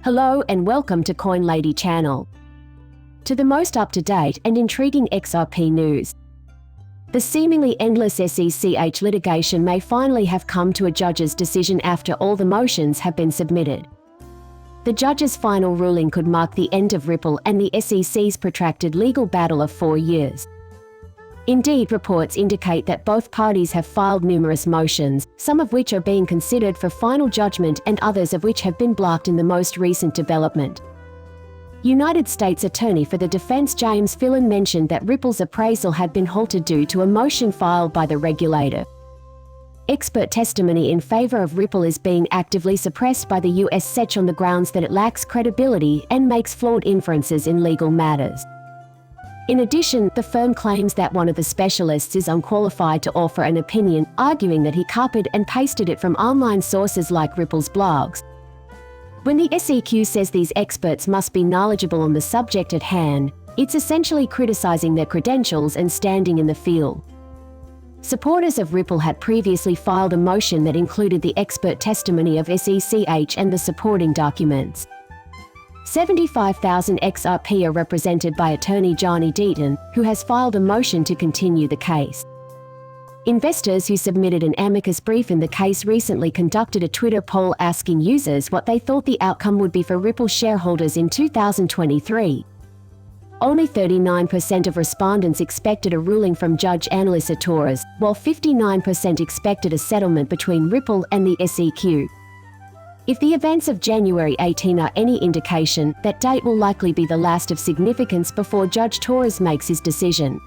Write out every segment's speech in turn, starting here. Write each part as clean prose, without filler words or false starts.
Hello and welcome to Coin Lady channel. To the most up-to-date and intriguing XRP news. The seemingly endless SEC litigation may finally have come to a judge's decision after all the motions have been submitted. The judge's final ruling could mark the end of Ripple and the SEC's protracted legal battle of 4 years. Indeed, reports indicate that both parties have filed numerous motions, some of which are being considered for final judgment and others of which have been blocked in the most recent development. United States Attorney for the defense James Fillon mentioned that Ripple's appraisal had been halted due to a motion filed by the regulator. Expert testimony in favor of Ripple is being actively suppressed by the U.S. SEC on the grounds that it lacks credibility and makes flawed inferences in legal matters. In addition, the firm claims that one of the specialists is unqualified to offer an opinion, arguing that he copied and pasted it from online sources like Ripple's blogs. When the SEC says these experts must be knowledgeable on the subject at hand, it's essentially criticizing their credentials and standing in the field. Supporters of Ripple had previously filed a motion that included the expert testimony of SEC and the supporting documents. 75,000 XRP are represented by attorney Johnny Deaton, who has filed a motion to continue the case. Investors who submitted an amicus brief in the case recently conducted a Twitter poll asking users what they thought the outcome would be for Ripple shareholders in 2023. Only 39% of respondents expected a ruling from Judge Annalisa Torres, while 59% expected a settlement between Ripple and the SEC. If the events of January 18 are any indication, that date will likely be the last of significance before Judge Torres makes his decision.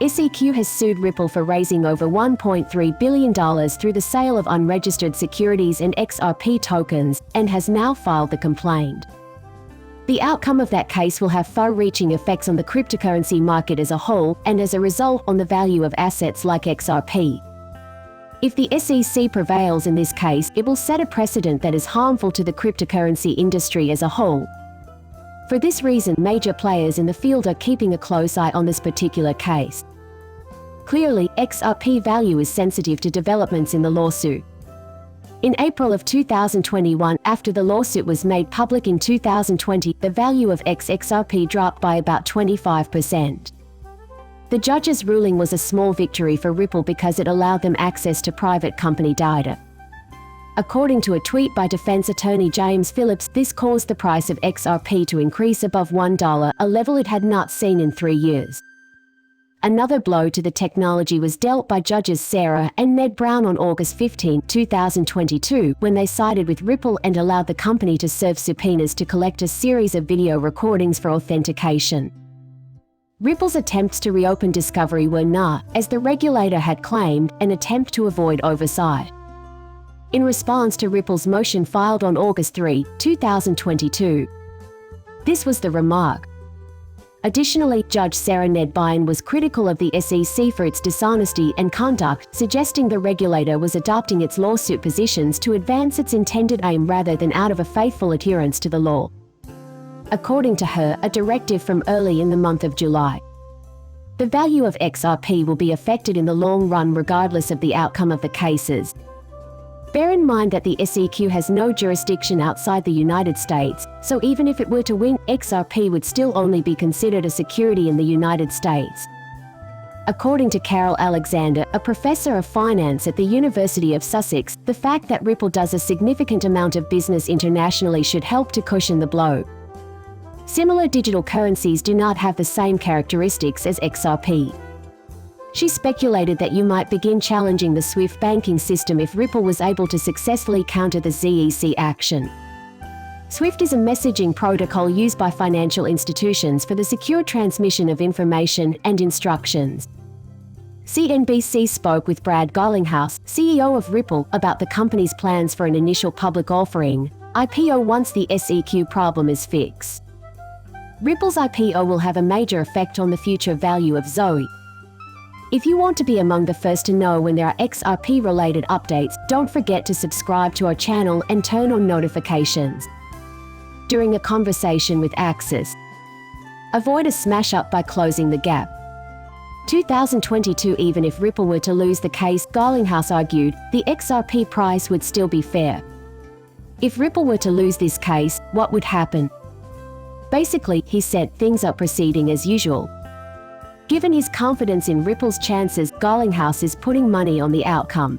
SEC has sued Ripple for raising over $1.3 billion through the sale of unregistered securities and XRP tokens, and has now filed the complaint. The outcome of that case will have far-reaching effects on the cryptocurrency market as a whole, and as a result on the value of assets like XRP. If the SEC prevails in this case, it will set a precedent that is harmful to the cryptocurrency industry as a whole. For this reason, major players in the field are keeping a close eye on this particular case. Clearly, XRP value is sensitive to developments in the lawsuit. In April of 2021, after the lawsuit was made public in 2020, the value of XRP dropped by about 25%. The judge's ruling was a small victory for Ripple because it allowed them access to private company data. According to a tweet by defense attorney James Phillips, this caused the price of XRP to increase above $1, a level it had not seen in 3 years. Another blow to the technology was dealt by Judges Sarah and Ned Brown on August 15, 2022, when they sided with Ripple and allowed the company to serve subpoenas to collect a series of video recordings for authentication. Ripple's attempts to reopen discovery were not, as the regulator had claimed, an attempt to avoid oversight. In response to Ripple's motion filed on August 3, 2022. This was the remark. Additionally, Judge Sarah Ned Brown was critical of the SEC for its dishonesty and conduct, suggesting the regulator was adopting its lawsuit positions to advance its intended aim rather than out of a faithful adherence to the law. According to her, a directive from early in the month of July. The value of XRP will be affected in the long run regardless of the outcome of the cases. Bear in mind that the SEC has no jurisdiction outside the United States, so even if it were to win, XRP would still only be considered a security in the United States. According to Carol Alexander, a professor of finance at the University of Sussex, the fact that Ripple does a significant amount of business internationally should help to cushion the blow. Similar digital currencies do not have the same characteristics as XRP. She speculated that you might begin challenging the SWIFT banking system if Ripple was able to successfully counter the SEC action. SWIFT is a messaging protocol used by financial institutions for the secure transmission of information and instructions. CNBC spoke with Brad Garlinghouse, CEO of Ripple, about the company's plans for an initial public offering, IPO, once the SEC problem is fixed. Ripple's IPO will have a major effect on the future value of Zoe. If you want to be among the first to know when there are XRP-related updates, don't forget to subscribe to our channel and turn on notifications. During a conversation with Axis, avoid a smash-up by closing the gap. 2022. Even if Ripple were to lose the case, Garlinghouse argued, the XRP price would still be fair. If Ripple were to lose this case, what would happen? Basically, he said, things are proceeding as usual. Given his confidence in Ripple's chances, Garlinghouse is putting money on the outcome.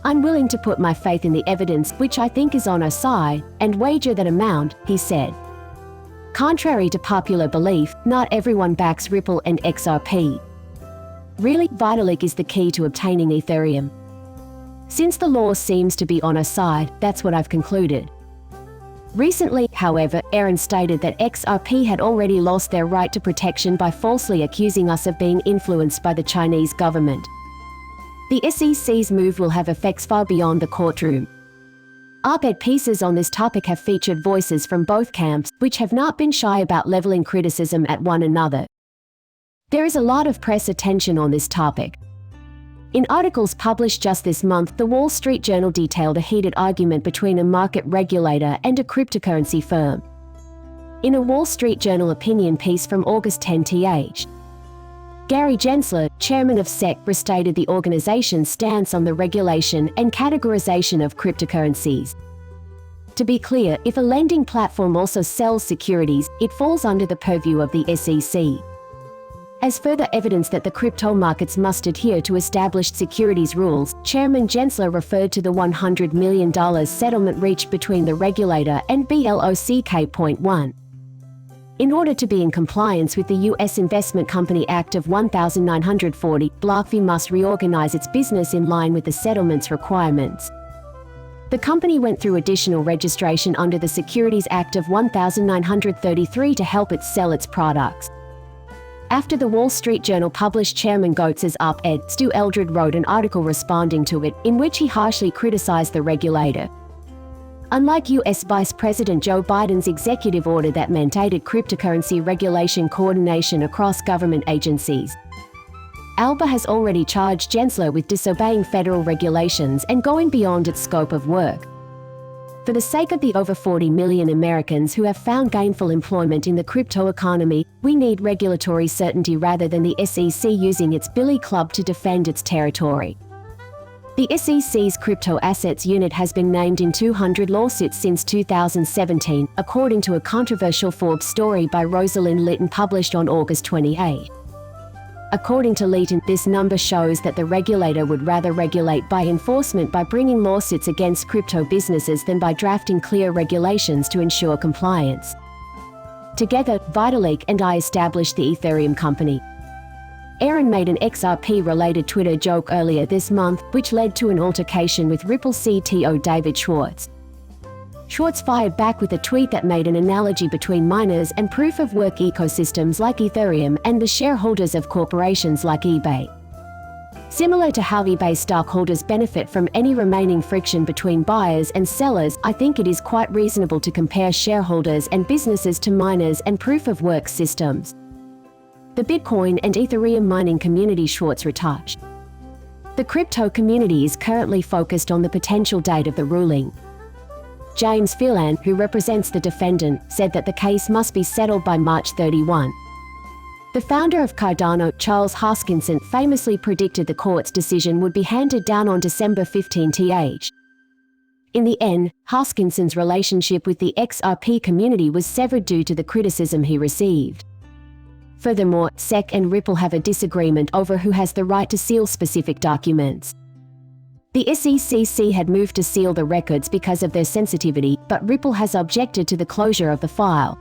I'm willing to put my faith in the evidence, which I think is on our side, and wager that amount, he said. Contrary to popular belief, not everyone backs Ripple and XRP. Really, Vitalik is the key to obtaining Ethereum. Since the law seems to be on our side, that's what I've concluded. Recently, however, Aaron stated that XRP had already lost their right to protection by falsely accusing us of being influenced by the Chinese government. The SEC's move will have effects far beyond the courtroom. Op-ed pieces on this topic have featured voices from both camps, which have not been shy about leveling criticism at one another. There is a lot of press attention on this topic. In articles published just this month, the Wall Street Journal detailed a heated argument between a market regulator and a cryptocurrency firm. In a Wall Street Journal opinion piece from August 10th, Gary Gensler, chairman of SEC, restated the organization's stance on the regulation and categorization of cryptocurrencies. To be clear, if a lending platform also sells securities, it falls under the purview of the SEC. As further evidence that the crypto markets must adhere to established securities rules, Chairman Gensler referred to the $100 million settlement reached between the regulator and BLOCK.1. In order to be in compliance with the U.S. Investment Company Act of 1940, BlockFi must reorganize its business in line with the settlement's requirements. The company went through additional registration under the Securities Act of 1933 to help it sell its products. After the Wall Street Journal published Chairman Goetz's op-ed, Stu Eldred wrote an article responding to it, in which he harshly criticized the regulator. Unlike U.S. Vice President Joe Biden's executive order that mandated cryptocurrency regulation coordination across government agencies, Alba has already charged Gensler with disobeying federal regulations and going beyond its scope of work. For the sake of the over 40 million Americans who have found gainful employment in the crypto economy, we need regulatory certainty rather than the SEC using its billy club to defend its territory. The SEC's Crypto Assets Unit has been named in 200 lawsuits since 2017, according to a controversial Forbes story by Rosalind Litton published on August 28. According to Litton, this number shows that the regulator would rather regulate by enforcement by bringing lawsuits against crypto businesses than by drafting clear regulations to ensure compliance. Together, Vitalik and I established the Ethereum company. Aaron made an XRP-related Twitter joke earlier this month, which led to an altercation with Ripple CTO David Schwartz. Schwartz fired back with a tweet that made an analogy between miners and proof-of-work ecosystems like Ethereum and the shareholders of corporations like eBay. Similar to how eBay stockholders benefit from any remaining friction between buyers and sellers, I think it is quite reasonable to compare shareholders and businesses to miners and proof-of-work systems. The Bitcoin and Ethereum mining community, Schwartz retouched. The crypto community is currently focused on the potential date of the ruling. James Phelan, who represents the defendant, said that the case must be settled by March 31. The founder of Cardano, Charles Hoskinson, famously predicted the court's decision would be handed down on December 15th. In the end, Hoskinson's relationship with the XRP community was severed due to the criticism he received. Furthermore, SEC and Ripple have a disagreement over who has the right to seal specific documents. The SEC had moved to seal the records because of their sensitivity, but Ripple has objected to the closure of the file.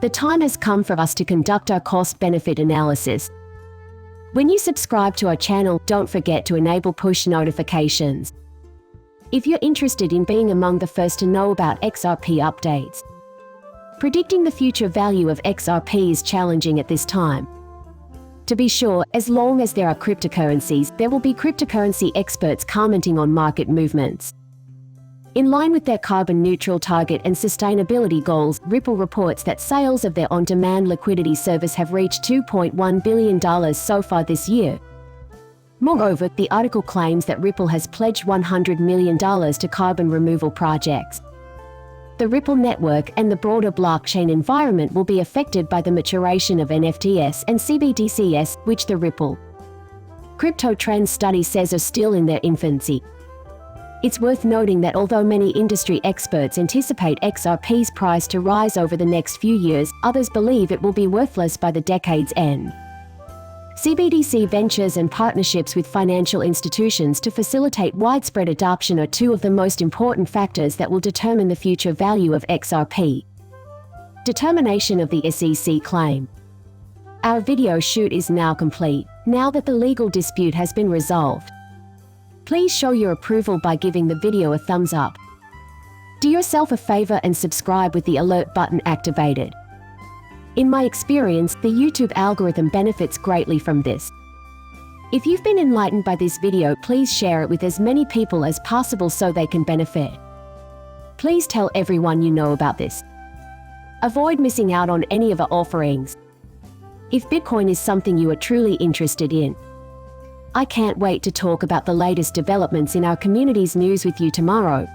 The time has come for us to conduct our cost-benefit analysis. When you subscribe to our channel, don't forget to enable push notifications. If you're interested in being among the first to know about XRP updates. Predicting the future value of XRP is challenging at this time. To be sure, as long as there are cryptocurrencies, there will be cryptocurrency experts commenting on market movements. In line with their carbon-neutral target and sustainability goals, Ripple reports that sales of their on-demand liquidity service have reached $2.1 billion so far this year. Moreover, the article claims that Ripple has pledged $100 million to carbon removal projects. The Ripple network and the broader blockchain environment will be affected by the maturation of NFTs and CBDCs, which the Ripple Crypto Trends study says are still in their infancy. It's worth noting that although many industry experts anticipate XRP's price to rise over the next few years, others believe it will be worthless by the decade's end. CBDC ventures and partnerships with financial institutions to facilitate widespread adoption are two of the most important factors that will determine the future value of XRP. Determination of the SEC claim. Our video shoot is now complete, now that the legal dispute has been resolved. Please show your approval by giving the video a thumbs up. Do yourself a favor and subscribe with the alert button activated. In my experience, the YouTube algorithm benefits greatly from this. If you've been enlightened by this video, please share it with as many people as possible so they can benefit. Please tell everyone you know about this. Avoid missing out on any of our offerings. If Bitcoin is something you are truly interested in, I can't wait to talk about the latest developments in our community's news with you tomorrow.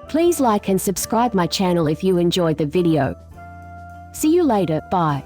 Please like and subscribe my channel if you enjoyed the video. See you later, bye.